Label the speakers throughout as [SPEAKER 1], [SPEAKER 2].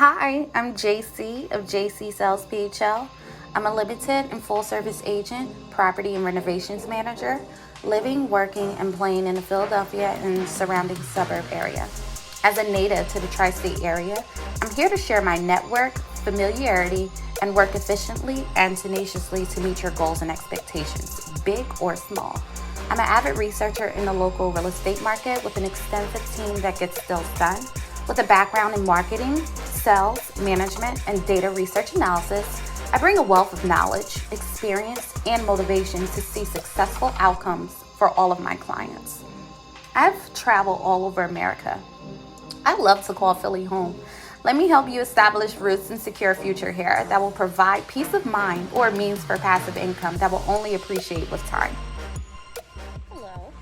[SPEAKER 1] Hi, I'm JC of JC Sales PHL. I'm a limited and full service agent, property and renovations manager, living, working, and playing in the Philadelphia and surrounding suburb area. As a native to the tri state area, I'm here to share my network, familiarity, and work efficiently and tenaciously to meet your goals and expectations, big or small. I'm an avid researcher in the local real estate market with an extensive team that gets deals done. With a background in marketing, sales, management, and data research analysis, I bring a wealth of knowledge, experience, and motivation to see successful outcomes for all of my clients. I've traveled all over America. I love to call Philly home. Let me help you establish roots and secure a future here that will provide peace of mind or means for passive income that will only appreciate with time. Hello.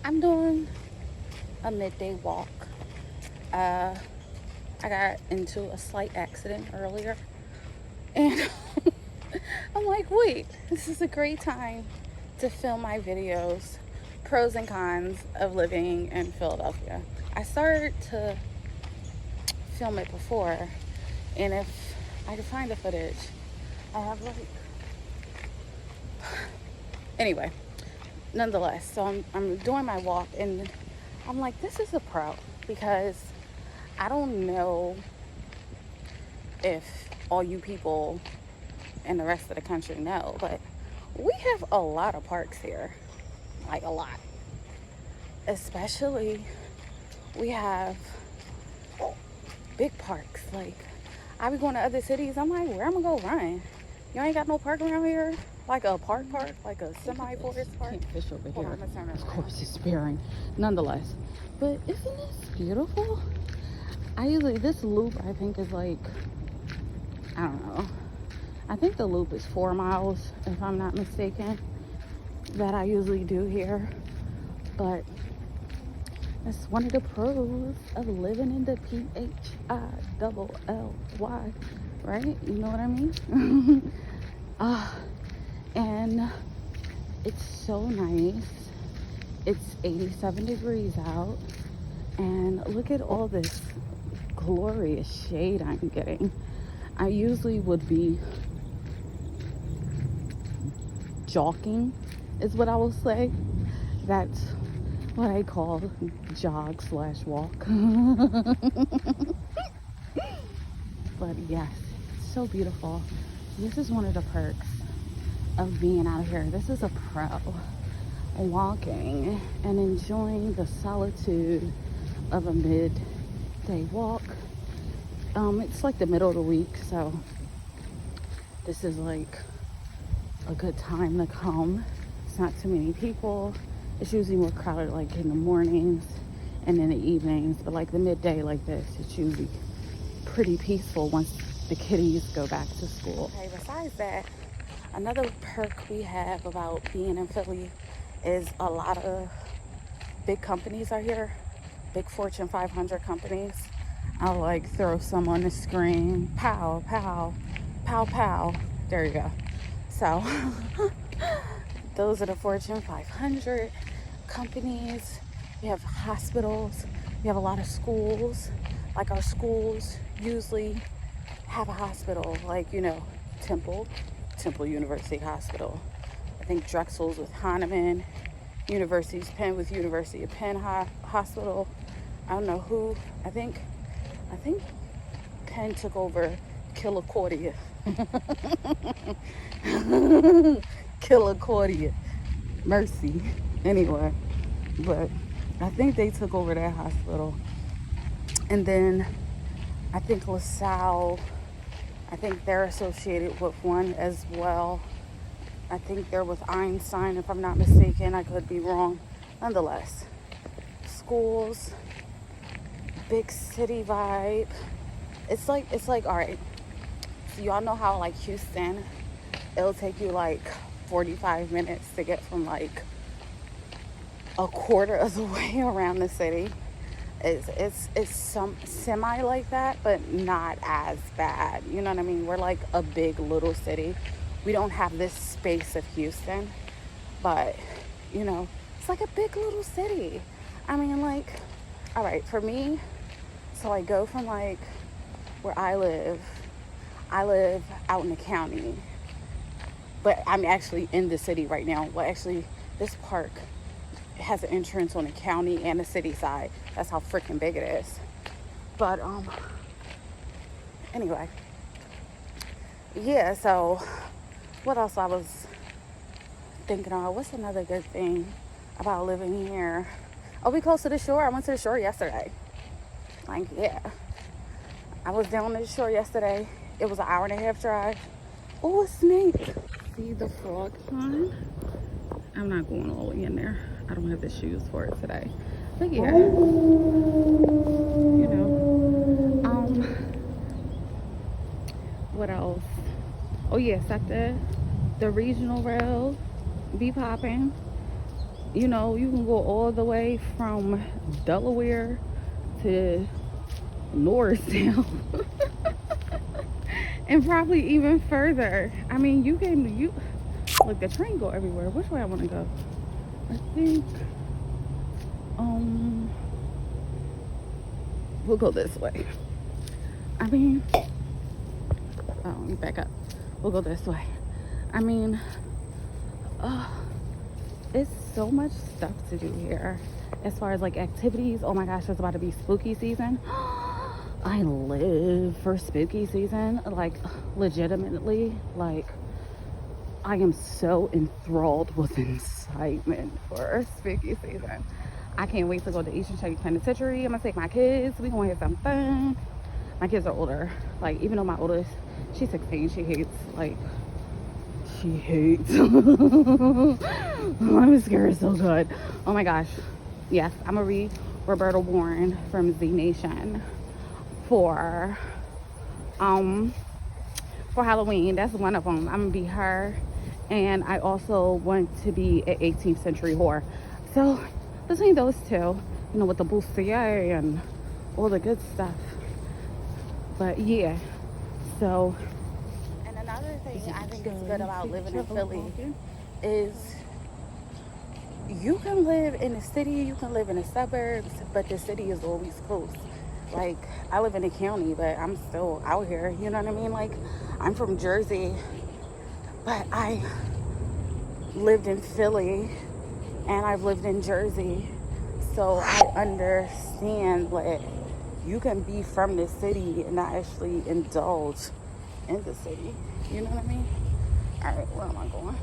[SPEAKER 1] I'm doing a midday walk. I got into a slight accident earlier, and I'm like, wait, this is a great time to film my videos, pros and cons of living in Philadelphia. I started to film it before, and if I could find the footage, I have anyway, nonetheless, so I'm doing my walk, and I'm like, this is a pro, because I don't know if all you people in the rest of the country know, but we have a lot of parks here, like a lot. Especially, we have big parks. Like, I be going to other cities, I'm like, where I'm gonna go run? You ain't got no park around here? Like a park, like a semi-forest park? Can't fish over here. Of course, it's sparing, nonetheless. But isn't this beautiful? This loop, I think, is like, I don't know. I think the loop is 4 miles, if I'm not mistaken, that I usually do here. But that's one of the pros of living in the PHILLY, right? You know what I mean? And it's so nice. It's 87 degrees out, and look at all this glorious shade I'm getting. I usually would be jogging, is what I will say. That's what I call jog/walk. But yes, it's so beautiful. This is one of the perks of being out here. This is a pro. Walking and enjoying the solitude of a midday walk. It's like the middle of the week, so this is like a good time to come. It's not too many people. It's usually more crowded like in the mornings and in the evenings, but like the midday like this, it's usually pretty peaceful once the kiddies go back to school. Okay, besides that, another perk we have about being in Philly is a lot of big companies are here, big Fortune 500 companies. I'll like throw some on the screen, pow, pow, pow, pow. There you go. So those are the Fortune 500 companies. We have hospitals. We have a lot of schools. Like our schools usually have a hospital, like, Temple University Hospital. I think Drexel's with Hahnemann, University's Penn with University of Penn Hospital. I don't know who. I think Penn took over Killacordia. Killacordia. Mercy. Anyway, but I think they took over that hospital. And then I think LaSalle, I think they're associated with one as well. I think they're with Einstein, if I'm not mistaken. I could be wrong. Nonetheless, schools, big city vibe. It's like, all right. So y'all know how like Houston, it'll take you like 45 minutes to get from like a quarter of the way around the city. It's some semi like that, but not as bad. You know what I mean? We're like a big little city. We don't have this space of Houston, but it's like a big little city. I mean, like, all right, for me, So I go from like where I live out in the county, but I'm actually in the city right now. Well, actually, this park has an entrance on the county and the city side. That's how freaking big it is. But anyway, yeah. So what else I was thinking of? What's another good thing about living here? Oh, we close to the shore. I went to the shore yesterday. Like, yeah, I was down to the shore yesterday. It was an hour and a half drive. Oh, a snake. See the frog pond? I'm not going all the way in there. I don't have the shoes for it today. But yeah, you know, what else? Oh yes, at the regional rail be popping. You know, you can go all the way from Delaware to Norristown. And probably even further. I mean, you look, the train go everywhere. Which way I want to go? I think we'll go this way. I mean, oh, let me back up. We'll go this way. I mean, it's so much stuff to do here as far as like activities. Oh my gosh, it's about to be spooky season. I live for spooky season, like legitimately. Like, I am so enthralled with excitement for spooky season. I can't wait to go to Eastern Shady Penitentiary. I'm gonna take my kids. We gonna have some fun. My kids are older. Like, even though my oldest, she's 16, she hates. I'm scared so good. Oh my gosh. Yes, I'm gonna read Roberta Warren from Z Nation for Halloween. That's one of them. I'm gonna be her, and I also want to be an 18th century whore. So between those two, you know, with the bustier and all the good stuff. But yeah, so. And another thing I think is good about living in Philly is you can live in the city, you can live in the suburbs, but the city is always close. Like, I live in the county, but I'm still out here, you know what I mean? Like, I'm from Jersey, but I lived in Philly and I've lived in Jersey, so I understand that you can be from the city and not actually indulge in the city, you know what I mean? All right, where am I going?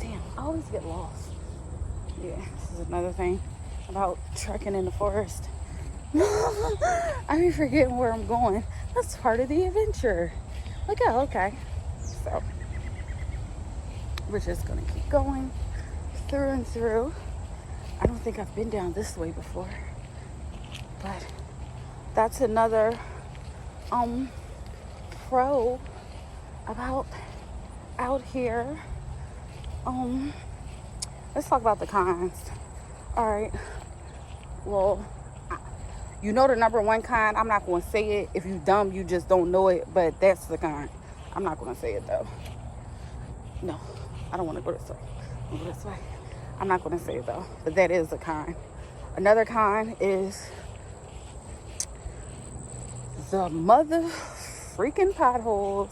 [SPEAKER 1] Damn, I always get lost. Yeah, this is another thing about trekking in the forest. I be forgetting where I'm going. That's part of the adventure. Like, oh, okay. So we're just gonna keep going through and through. I don't think I've been down this way before, but that's another pro about out here. Let's talk about the cons. All right. Well, you know the number one con. I'm not going to say it. If you dumb, you just don't know it. But that's the con. I'm not going to say it though. No, I don't want to go this way. I'll go this way. I'm not going to say it though. But that is a con. Another con is the mother freaking potholes.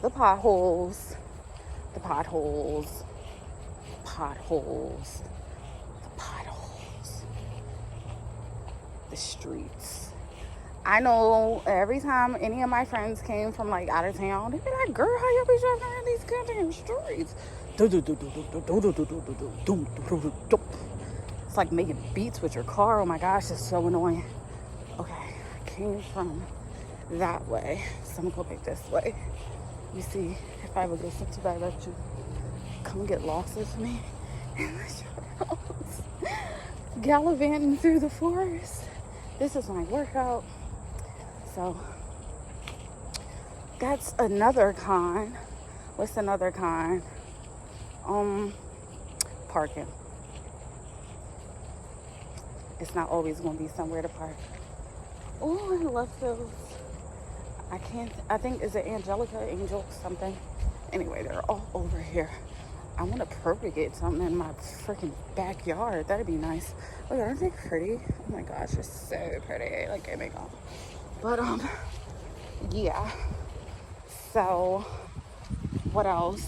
[SPEAKER 1] The potholes. The potholes. Potholes. The potholes. The streets. I know every time any of my friends came from like out of town, they'd be like, girl, how y'all be driving around these goddamn streets? It's like making beats with your car. Oh my gosh, it's so annoying. Okay, I came from that way, so I'm gonna go back this way. You see, if I would listen to directions, come get lost with me in the shadows, gallivanting through the forest. This is my workout. So that's another con. What's another con? Parking. It's not always going to be somewhere to park. Oh, I love those. I think, is it Angelica, Angel, something? Anyway, they're all over here. I want to propagate something in my freaking backyard. That'd be nice. Oh, aren't they pretty? Oh my gosh, they're so pretty. Like, oh my god. But yeah. So, what else?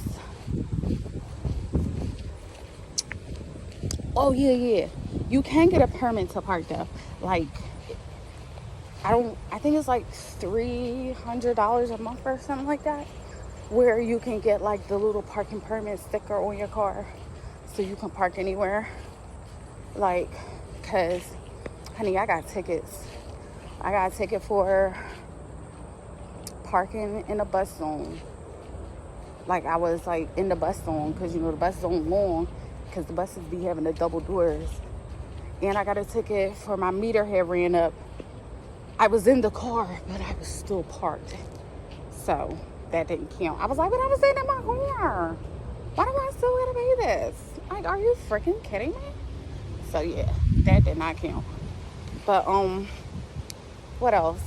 [SPEAKER 1] Oh yeah. You can get a permit to park though. Like, I think it's like $300 a month or something like that, where you can get like the little parking permit sticker on your car so you can park anywhere. Like, cause honey, I got tickets. I got a ticket for parking in the bus zone. Like, I was like in the bus zone, because you know the bus zone long, because the buses be having the double doors. And I got a ticket for my meter had ran up. I was in the car, but I was still parked. So that didn't count. I was like, but I was sitting in my car. Why do I still gotta pay this? Like, are you freaking kidding me? So yeah, that did not count. But what else?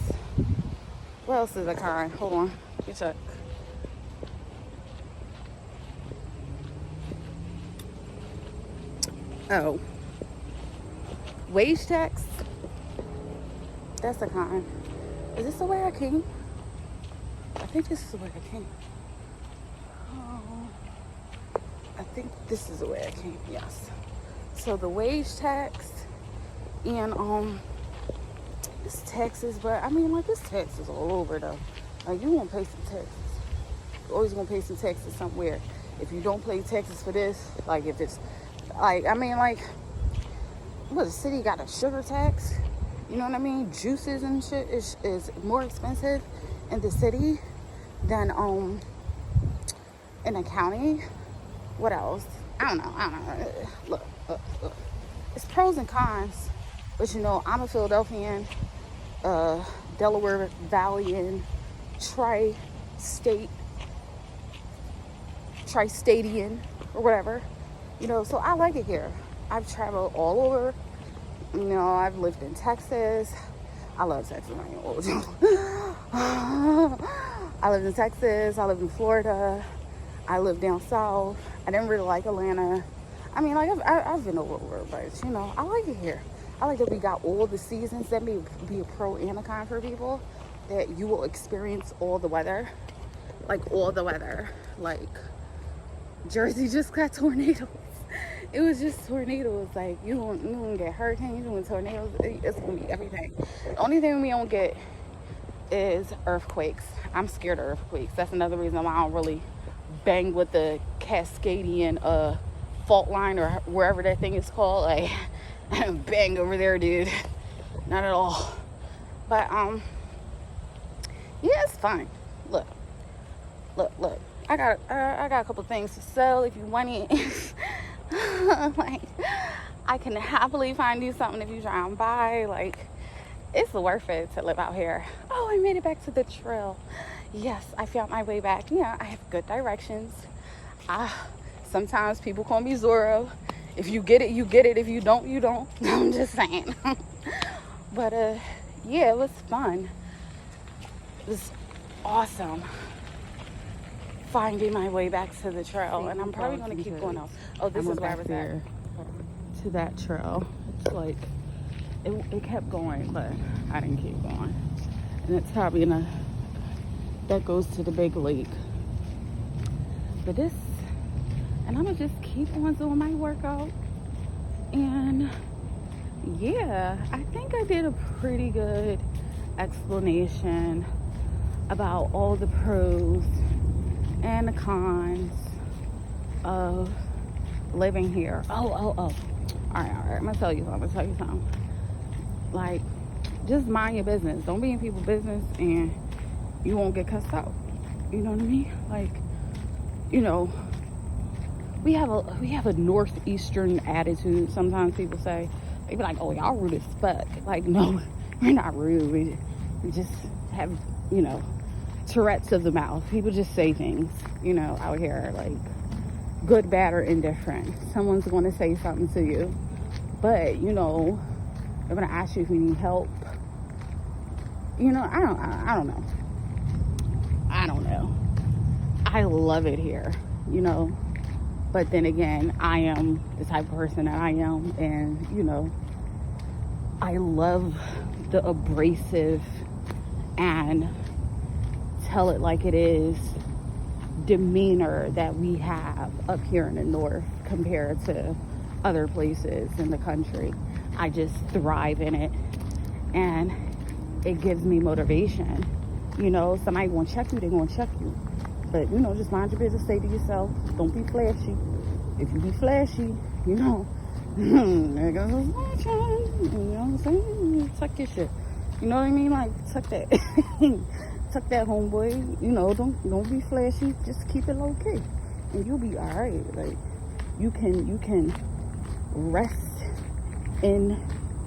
[SPEAKER 1] What else is occurring? Hold on. Let me check. Oh. Wage tax? That's a con. Is this the way I came? I think this is the way I came. Oh, I think this is the way I came, yes. So the wage tax and it's taxes, but I mean, like, this taxes all over though. Like, you won't pay some taxes. You're always gonna pay some taxes somewhere. If you don't pay taxes for this, like, if it's like, I mean, like, what, the city got a sugar tax? You know what I mean? Juices and shit is more expensive in the city than in the county. What else? I don't know. Look. It's pros and cons. But you know, I'm a Philadelphian, Delaware Valleyan, tri-stadian, or whatever. You know, so I like it here. I've traveled all over. You know, I've lived in Texas. I love Texas. I lived in Texas. I lived in Florida. I lived down south. I didn't really like Atlanta. I mean, like, I've been all over, but you know, I like it here. I like that we got all the seasons. That may be a pro and a con for people, that you will experience all the weather. Like, all the weather. Like, Jersey just got tornadoes. It was just tornadoes. Like, you won't get hurricanes, you won't tornadoes. It's gonna be everything. The only thing we don't get is earthquakes. I'm scared of earthquakes. That's another reason why I don't really bang with the Cascadian fault line, or wherever that thing is called. Like, bang over there, dude. Not at all. But yeah, it's fine. Look. I got a couple things to sell if you want it. Like, I can happily find you something if you try and buy. Like, it's worth it to live out here. Oh, I made it back to the trail. Yes, I found my way back. Yeah, I have good directions. Sometimes people call me Zorro. If you get it, you get it. If you don't, you don't. I'm just saying. But yeah, it was fun. It was awesome finding my way back to the trail, and I'm probably going to keep going off. Oh, this is where I was at. To that trail. It's like, it kept going, but I didn't keep going. And it's probably that goes to the big lake. But this, and I'm going to just keep on doing my workout. And yeah, I think I did a pretty good explanation about all the pros and the cons of living here. Oh. All right. I'm gonna tell you something. Like, just mind your business. Don't be in people's business and you won't get cussed out. You know what I mean? Like, you know, we have a northeastern attitude. Sometimes people say, they be like, oh, y'all rude as fuck. Like, no, we're not rude. We just have, you know, Tourette's of the mouth. People just say things, you know, out here, like, good, bad, or indifferent. Someone's going to say something to you, but, you know, they're going to ask you if you need help. You know, I don't know. I love it here, you know. But then again, I am the type of person that I am, and you know, I love the abrasive and tell it like it is demeanor that we have up here in the north compared to other places in the country. I just thrive in it, and it gives me motivation. You know, somebody gonna check you, they gonna check you, but you know, just mind your business. Say to yourself, don't be flashy. If you be flashy, you know, there goes the sunshine. You know what I'm saying? Tuck your shit. You know what I mean? Like, tuck that. Tuck that, homeboy. You know, don't be flashy. Just keep it low key, and you'll be all right. Like, you can rest in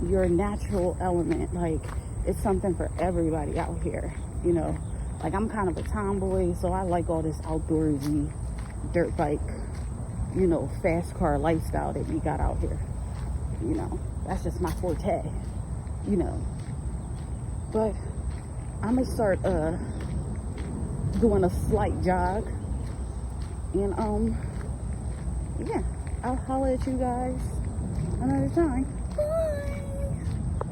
[SPEAKER 1] your natural element. Like, it's something for everybody out here. You know, like, I'm kind of a tomboy, so I like all this outdoorsy dirt bike, you know, fast car lifestyle that we got out here. You know, that's just my forte. You know, but I'm gonna start doing a slight jog, and yeah, I'll holler at you guys another time.